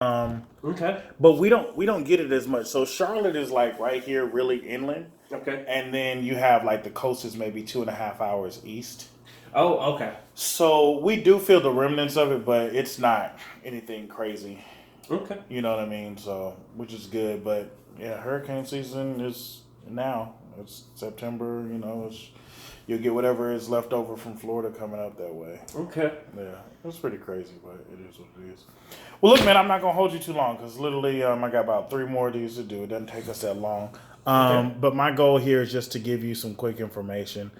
Okay. But we don't get it as much. So Charlotte is like right here, really inland, Okay. and then you have like the coast is maybe 2.5 hours east. Oh, okay. So we do feel the remnants of it, but it's not anything crazy. Okay. You know what I mean? So which is good. But yeah, hurricane season is now. It's September. You'll get whatever is left over from Florida coming up that way. Okay. Yeah, it's pretty crazy, but it is what it is. Well, look, man, I'm not gonna hold you too long because literally, I got about 3 more of these to do. It doesn't take us that long. Okay. But my goal here is just to give you some quick information.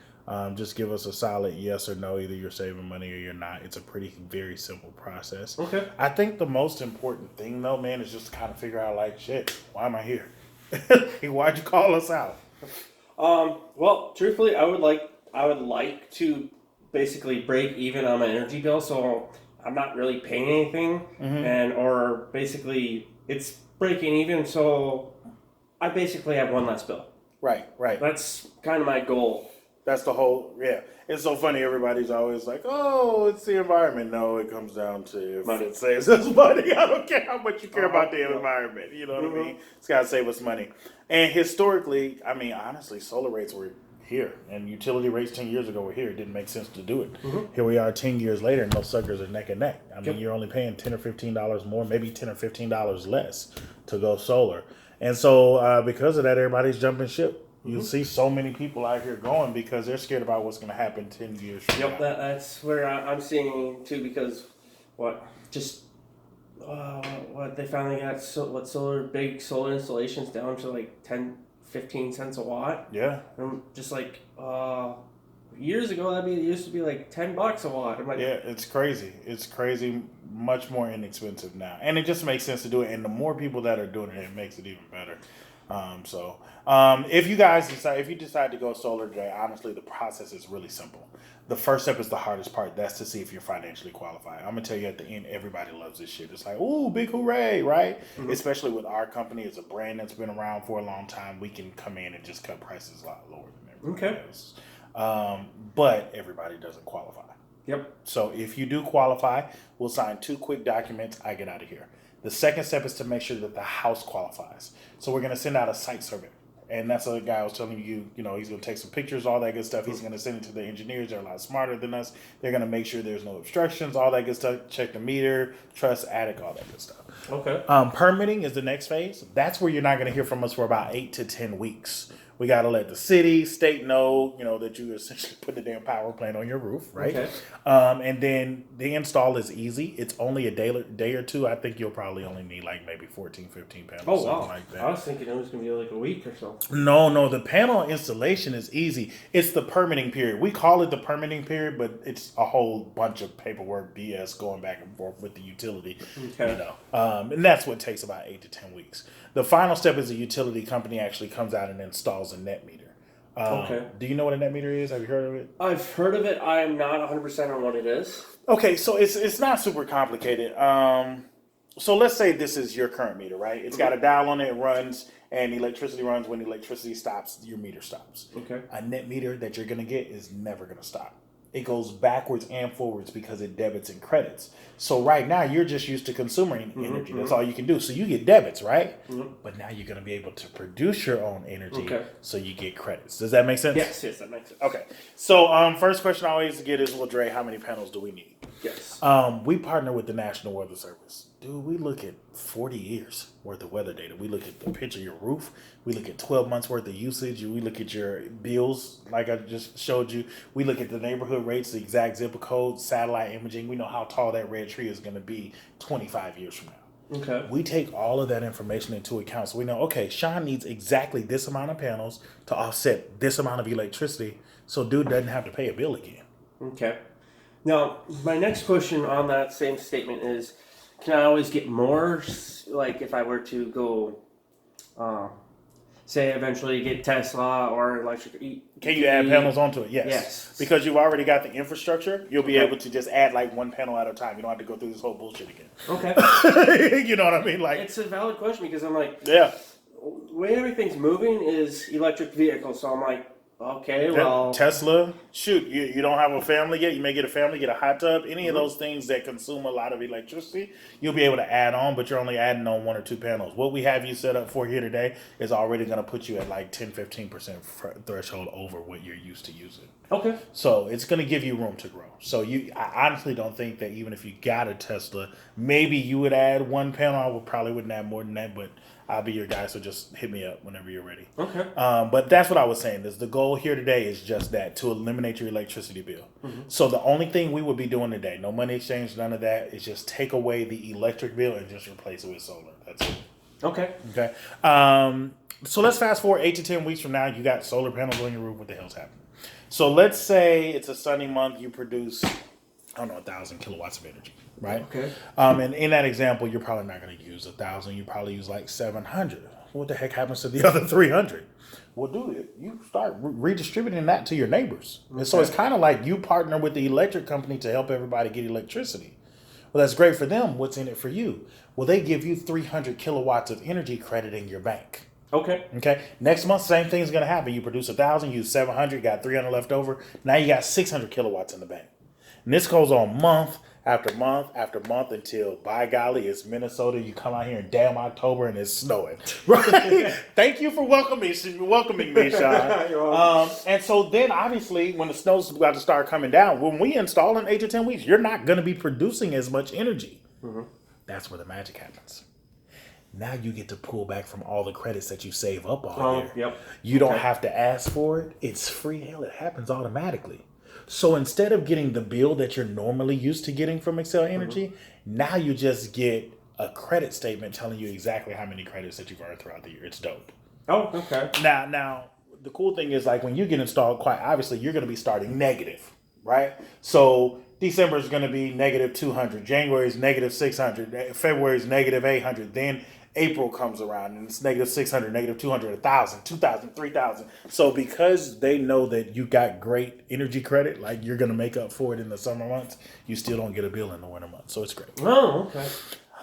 Just give us a solid yes or no. Either you're saving money or you're not. It's a very simple process. Okay. I think the most important thing, though, man, is just to kind of figure out, like, shit, why am I here? Why'd you call us out? Well, truthfully, I would like to basically break even on my energy bill, so I'm not really paying anything, or basically it's breaking even, so I basically have one less bill. Right, right. That's kind of my goal. That's the whole, yeah. It's so funny. Everybody's always like, oh, it's the environment. No, it comes down to if Money. it saves us money. I don't care how much you care about the environment. You know what I mean? It's got to save us money. And historically, I mean, honestly, solar rates were here. And utility rates 10 years ago were here. It didn't make sense to do it. Here we are 10 years later, and those suckers are neck and neck. I mean, you're only paying $10 or $15 more, maybe $10 or $15 less to go solar. And so because of that, everybody's jumping ship. You see so many people out here going because they're scared about what's going to happen 10 years from now. That's where I'm seeing too, because what they finally got big solar installations down to like 10, 15 cents a watt. Yeah. And just like years ago, it used to be like $10 a watt. I'm like, yeah, it's crazy. It's crazy, much more inexpensive now, and it just makes sense to do it. And the more people that are doing it, it makes it even better. If you decide to go solar today, honestly, the process is really simple. The first step is the hardest part. That's to see if you're financially qualified. I'm gonna tell you at the end, everybody loves this shit. It's like, ooh, big hooray, right? Especially with our company, it's a brand that's been around for a long time. We can come in and just cut prices a lot lower than everybody else. But everybody doesn't qualify. Yep. So if you do qualify, we'll sign 2 quick documents. I get out of here. The second step is to make sure that the house qualifies. So we're going to send out a site survey. And that's the guy I was telling you, he's going to take some pictures, all that good stuff. He's going to send it to the engineers. They're a lot smarter than us. They're going to make sure there's no obstructions, all that good stuff. Check the meter, truss, attic, all that good stuff. Okay. Permitting is the next phase. That's where you're not going to hear from us for about 8 to 10 weeks. We got to let the city, state know, that you essentially put the damn power plant on your roof, right? Okay. And then the install is easy. It's only a day or two. I think you'll probably only need like maybe 14, 15 panels, Oh, something wow. like that. I was thinking it was going to be like a week or so. No, the panel installation is easy. It's the permitting period. We call it the permitting period, but it's a whole bunch of paperwork BS going back and forth with the utility. Okay. And that's what takes about 8 to 10 weeks. The final step is the utility company actually comes out and installs a net meter. Okay. Do you know what a net meter is? Have you heard of it? I've heard of it. I am not 100% on what it is. Okay, so it's not super complicated. So let's say this is your current meter, right? It's got a dial on it, it runs, and electricity runs. When the electricity stops, your meter stops. Okay. A net meter that you're going to get is never going to stop. It goes backwards and forwards because it debits and credits. So right now, you're just used to consuming energy. That's all you can do. So you get debits, right? But now you're going to be able to produce your own energy. Okay. So you get credits. Does that make sense? Yes, that makes sense. Okay. So first question I always get is, well, Dre, how many panels do we need? Yes. We partner with the National Weather Service. Dude, we look at 40 years worth of weather data. We look at the pitch of your roof. We look at 12 months worth of usage. We look at your bills, like I just showed you. We look at the neighborhood rates, the exact zip code, satellite imaging. We know how tall that red tree is going to be 25 years from now. Okay. We take all of that information into account. So we know, okay, Sean needs exactly this amount of panels to offset this amount of electricity. So dude doesn't have to pay a bill again. Okay. Now, my next question on that same statement is, can I always get more? Like if I were to go, say eventually get Tesla or electric. Can you add panels onto it? Yes. Yes. Because you've already got the infrastructure, you'll be able to just add like one panel at a time. You don't have to go through this whole bullshit again. Okay. You know what I mean? Like, it's a valid question because I'm like, yeah. the way everything's moving is electric vehicles. So I'm like, Okay, well, Tesla, shoot, you don't have a family yet. You may get a family, get a hot tub. Any of those things that consume a lot of electricity, you'll be able to add on, but you're only adding on 1 or 2 panels. What we have you set up for here today is already going to put you at like 10-15% threshold over what you're used to using. Okay. So it's going to give you room to grow. So I honestly don't think that even if you got a Tesla, maybe you would add 1 panel. Probably wouldn't add more than that, but I'll be your guy, so just hit me up whenever you're ready. Okay. But that's what I was saying. Is the goal here today is just that, to eliminate your electricity bill. Mm-hmm. So the only thing we would be doing today, no money exchange, none of that, is just take away the electric bill and just replace it with solar. That's it. Okay. Okay. So let's fast forward 8 to 10 weeks from now. You got solar panels on your roof. What the hell's happening? So let's say it's a sunny month. You produce, 1,000 kilowatts of energy. Right. Okay. And in that example, you're probably not going to use 1,000. You probably use like 700. What the heck happens to the other 300? Well, dude, you start redistributing that to your neighbors. Okay. And so it's kind of like you partner with the electric company to help everybody get electricity. Well, that's great for them. What's in it for you? Well, they give you 300 kilowatts of energy credit in your bank. Okay. Okay. Next month, same thing's going to happen. You produce 1,000, use 700, got 300 left over. Now you got 600 kilowatts in the bank. And this goes on month after month after month until, by golly, it's Minnesota. You come out here in damn October and it's snowing. Right? Thank you for welcoming me, Sean. And so then, obviously, when the snow's about to start coming down, when we install in 8 to 10 weeks, you're not going to be producing as much energy. Mm-hmm. That's where the magic happens. Now you get to pull back from all the credits that you save up all year. Yep. You don't have to ask for it. It's free. Hell, it happens automatically. So instead of getting the bill that you're normally used to getting from Excel Energy, now you just get a credit statement telling you exactly how many credits that you've earned throughout the year. It's dope. Oh, okay. Now the cool thing is, like, when you get installed, quite obviously you're going to be starting negative, right? So December is going to be negative 200. January is negative 600. February is negative 800. Then April comes around and it's negative 600, negative 200, 1,000, 2,000, 3,000. So because they know that you got great energy credit, like you're going to make up for it in the summer months, you still don't get a bill in the winter months. So it's great. Oh,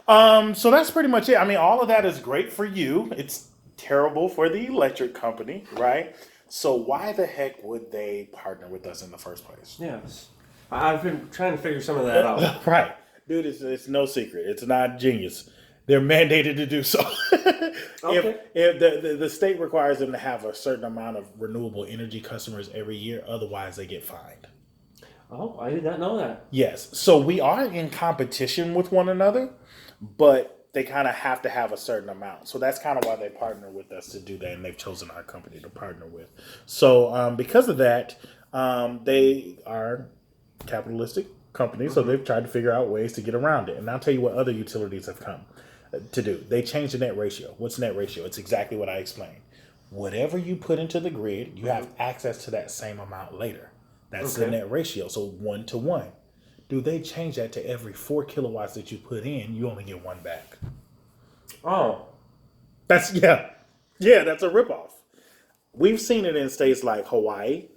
okay. So that's pretty much it. I mean, all of that is great for you. It's terrible for the electric company, right? So why the heck would they partner with us in the first place? Yes. I've been trying to figure some of that out. Right. Dude, it's no secret. It's not genius. They're mandated to do so. Okay. If the state requires them to have a certain amount of renewable energy customers every year, otherwise they get fined. Oh, I did not know that. Yes. So we are in competition with one another, but they kind of have to have a certain amount. So that's kind of why they partner with us to do that, and they've chosen our company to partner with. So because of that, they are capitalistic companies, so they've tried to figure out ways to get around it. And I'll tell you what other utilities have come to do. They changed the net ratio. What's net ratio? It's exactly what I explained. Whatever you put into the grid, you have access to that same amount later. That's the net ratio. So 1 to 1. Do they change that to every 4 kilowatts that you put in, you only get 1 back? Oh. That's that's a ripoff. We've seen it in states like Hawaii.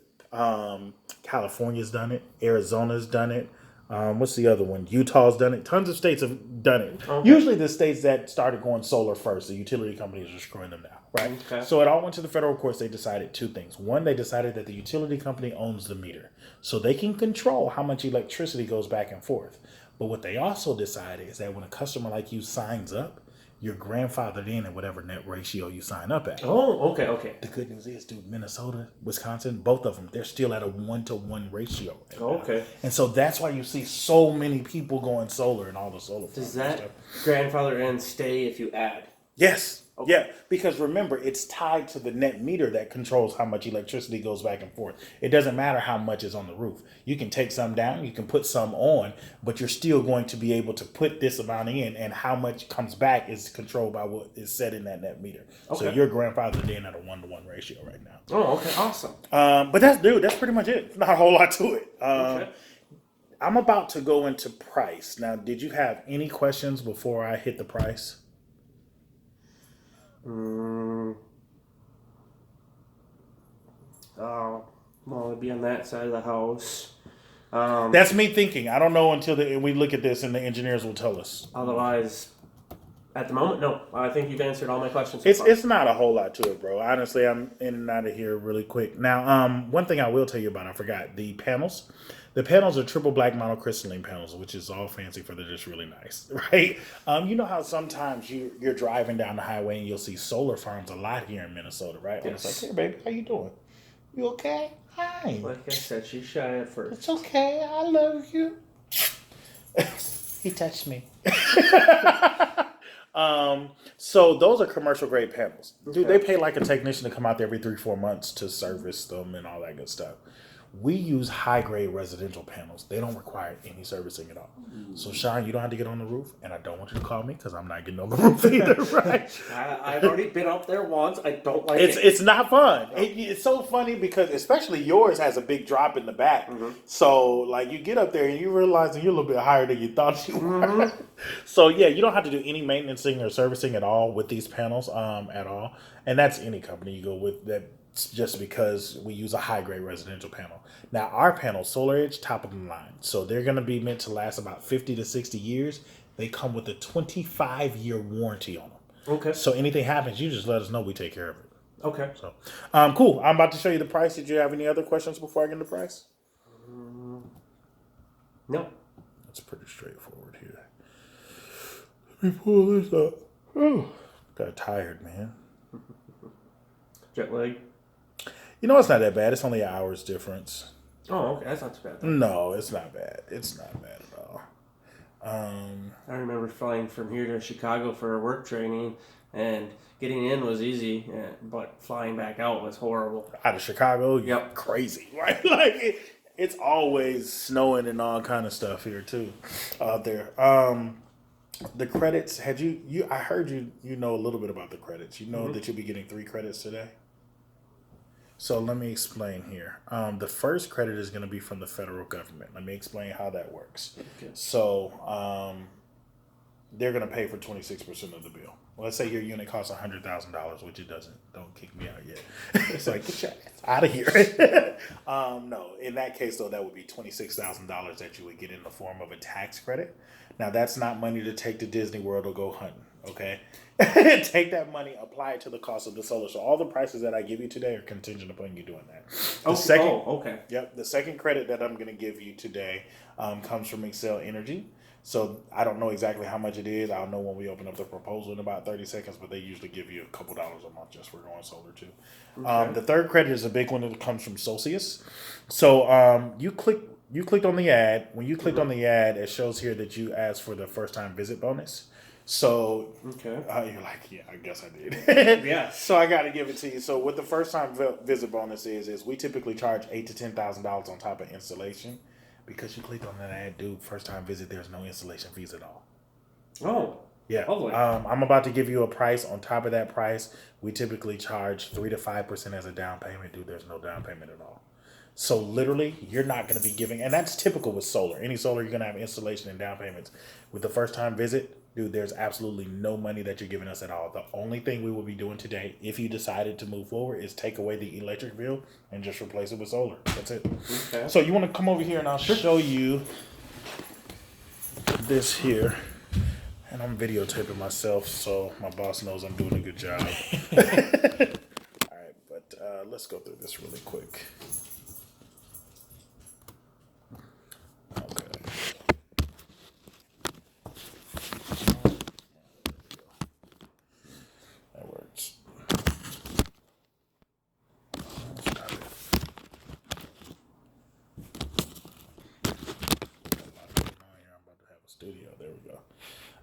California's done it. Arizona's done it. What's the other one? Utah's done it. Tons of states have done it. Okay. Usually the states that started going solar first, the utility companies are screwing them now, right? Okay. So it all went to the federal courts. They decided 2 things. One, they decided that the utility company owns the meter. So they can control how much electricity goes back and forth. But what they also decided is that when a customer like you signs up, you're grandfathered in whatever net ratio you sign up at. Oh, okay. The good news is, dude, Minnesota, Wisconsin, both of them, they're still at a 1 to 1 ratio. Okay. And so that's why you see so many people going solar and all the solar. Does that grandfather in stay if you add? Yes. Okay. Yeah, because remember, it's tied to the net meter that controls how much electricity goes back and forth. It doesn't matter how much is on the roof. You can take some down, you can put some on, but you're still going to be able to put this amount in, and how much comes back is controlled by what is set in that net meter. Okay. So your grandfather's in at a 1 to 1 ratio right now. Oh, okay, awesome. But that's pretty much it. Not a whole lot to it. Okay. I'm about to go into price. Now, did you have any questions before I hit the price? Well, it'd be on that side of the house. That's me thinking. I don't know until we look at this and the engineers will tell us. Otherwise, At the moment, no. I think you've answered all my questions so far. It's not a whole lot to it, bro. Honestly, I'm in and out of here really quick. Now, one thing I will tell you about, I forgot the panels. The panels are triple black monocrystalline panels, which is all fancy for they're just really nice, right? You know how sometimes you're driving down the highway and you'll see solar farms a lot here in Minnesota, right? Yes. It's like, hey, baby, how you doing? You okay? Hi. Like I said, she's shy at first. It's okay. I love you. He touched me. So those are commercial grade panels. Dude, they pay like a technician to come out there every 3-4 months to service them and all that good stuff. We use high grade residential panels. They don't require any servicing at all. So Sean, you don't have to get on the roof, and I don't want you to call me because I'm not getting on the roof either, right? I've already been up there once. I don't like it. It's not fun. It's so funny because especially yours has a big drop in the back. So like you get up there and you realize that you're a little bit higher than you thought you were. So yeah, you don't have to do any maintenancing or servicing at all with these panels at all. And that's any company you go with that. Just because we use a high grade residential panel. Now our panels, Solar Edge, top of the line. So they're going to be meant to last about 50 to 60 years. They come with a 25-year warranty on them. Okay. So anything happens, you just let us know. We take care of it. Okay. So, cool. I'm about to show you the price. Did you have any other questions before I get into the price? No. That's pretty straightforward here. Let me pull this up. Oh, got tired, man. Jet lag. You know, it's not that bad. It's only an hour's difference. Oh, okay. That's not too bad. No, it's not bad. It's not bad at all. I remember flying from here to Chicago for a work training, and getting in was easy, but flying back out was horrible. Out of Chicago? Yep. Crazy, right? Like, it's always snowing and all kind of stuff here, too, out there. The credits, I heard you know a little bit about the credits. You know that you'll be getting 3 credits today? So let me explain here. The first credit is going to be from the federal government. Let me explain how that works. Okay. So they're going to pay for 26% of the bill. Well, let's say your unit costs $100,000, which it doesn't. Don't kick me out yet. It's like, get your ass out of here. No, in that case, though, that would be $26,000 that you would get in the form of a tax credit. Now, that's not money to take to Disney World or go hunting, okay? Take that money, apply it to the cost of the solar. So all the prices that I give you today are contingent upon you doing that. Okay. Yep. The second credit that I'm going to give you today comes from Excel Energy. So I don't know exactly how much it is. I'll know when we open up the proposal in about 30 seconds, but they usually give you a couple dollars a month just for going solar too. Okay. The third credit is a big one that comes from Celsius. So you clicked on the ad. When you clicked on the ad, it shows here that you asked for the first time visit bonus. So you're like, yeah, I guess I did. Yeah. So I got to give it to you. So what the first time visit bonus is we typically charge $8,000 to $10,000 on top of installation. Because you clicked on that ad, dude, first time visit, there's no installation fees at all. Oh. Yeah. Lovely. I'm about to give you a price. On top of that price, we typically charge 3 to 5% as a down payment. Dude, there's no down payment at all. So literally, you're not going to be giving, and that's typical with solar. Any solar, you're going to have installation and down payments. With the first time visit, dude, there's absolutely no money that you're giving us at all. The only thing we will be doing today, if you decided to move forward, is take away the electric bill and just replace it with solar. That's it. Okay. So you want to come over here and I'll show you this here. And I'm videotaping myself so my boss knows I'm doing a good job. All right, but let's go through this really quick.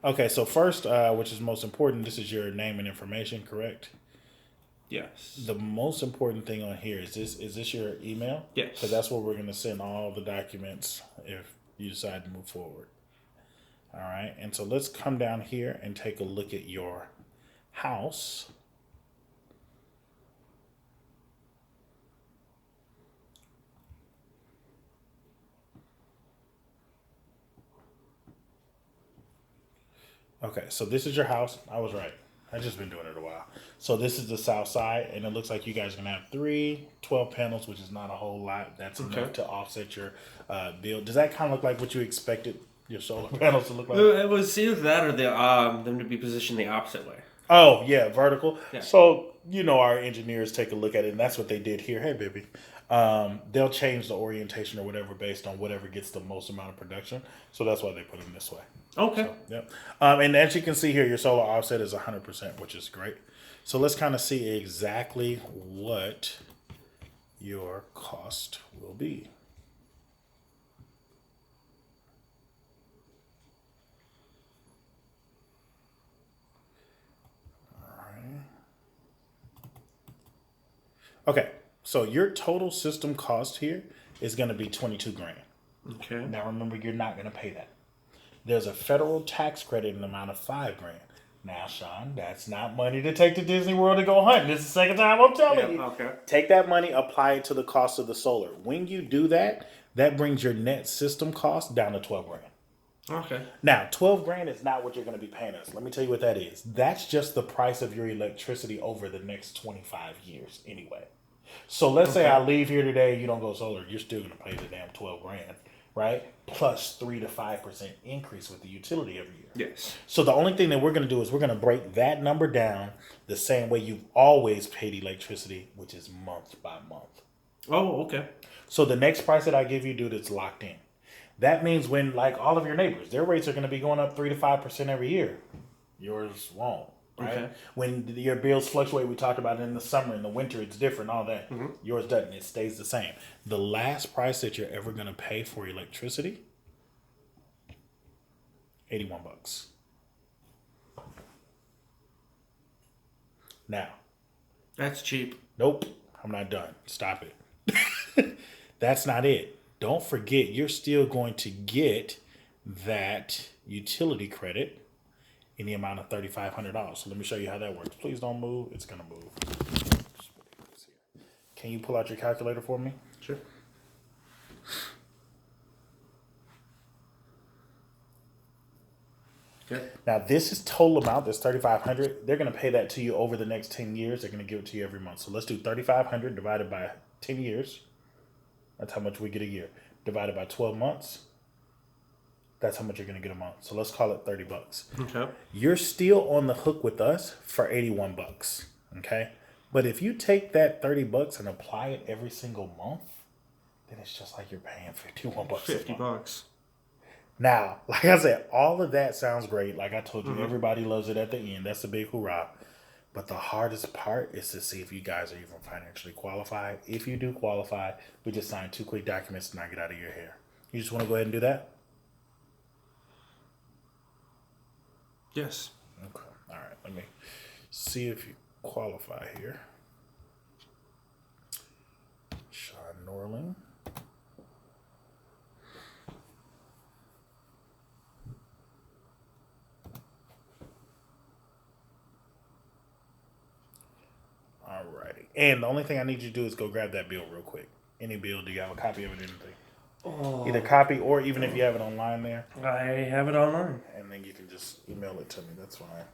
Okay, so first, which is most important, this is your name and information, correct? Yes. The most important thing on here is this your email? Yes. Because that's where we're going to send all the documents if you decide to move forward. All right, and so let's come down here and take a look at your house. Okay, so this is your house. I was right. I've just been doing it a while. So this is the south side, and it looks like you guys are going to have 12 panels, which is not a whole lot. That's enough to offset your bill. Does that kind of look like what you expected Your solar panels to look like? It was either that or them to be positioned the opposite way. Oh, yeah, vertical. Yeah. So, our engineers take a look at it, and that's what they did here. Hey, baby. They'll change the orientation or whatever based on whatever gets the most amount of production. So that's why they put them this way. Okay. So, yep. And as you can see here, your solar offset is 100%, which is great. So let's kind of see exactly what your cost will be. Okay, so your total system cost here is going to be 22 grand. Okay. Now remember, you're not going to pay that. There's a federal tax credit in the amount of 5 grand. Now, Sean, that's not money to take to Disney World to go hunting. This is the second time I'm telling you. Okay. Take that money, apply it to the cost of the solar. When you do that, that brings your net system cost down to 12 grand. Okay. Now, 12 grand is not what you're going to be paying us. Let me tell you what that is. That's just the price of your electricity over the next 25 years anyway. So let's say I leave here today, you don't go solar, you're still going to pay the damn 12 grand, right? Plus 3 to 5% increase with the utility every year. Yes. So the only thing that we're going to do is we're going to break that number down the same way you've always paid electricity, which is month by month. Oh, okay. So the next price that I give you, dude, it's locked in. That means when, like all of your neighbors, their rates are going to be going up 3 to 5% every year. Yours won't. Right? Okay. When your bills fluctuate, we talked about it in the summer, in the winter, it's different, all that. Mm-hmm. Yours doesn't. It stays the same. The last price that you're ever going to pay for electricity, $81. Now. That's cheap. Nope. I'm not done. Stop it. That's not it. Don't forget, you're still going to get that utility credit in the amount of $3,500. So let me show you how that works. Please don't move. It's going to move. Can you pull out your calculator for me? Sure. Okay. Now, this is total amount. That's $3,500. They're going to pay that to you over the next 10 years. They're going to give it to you every month. So let's do $3,500 divided by 10 years. That's how much we get a year. Divided by 12 months. That's how much you're going to get a month. So let's call it $30. Okay. You're still on the hook with us for $81. Okay. But if you take that $30 and apply it every single month, then it's just like you're paying $51. $50. Now, like I said, all of that sounds great. Like I told you, everybody loves it at the end. That's a big hoorah. But the hardest part is to see if you guys are even financially qualified. If you do qualify, we just sign 2 quick documents and knock it out of your hair. You just want to go ahead and do that? Yes. Okay. All right. Let me see if you qualify here. Sean Norling. Alrighty. And the only thing I need you to do is go grab that bill real quick. Any bill, do you have a copy of it or anything? Oh. Either copy or even if you have it online there. I have it online. And then you can just email it to me. That's fine.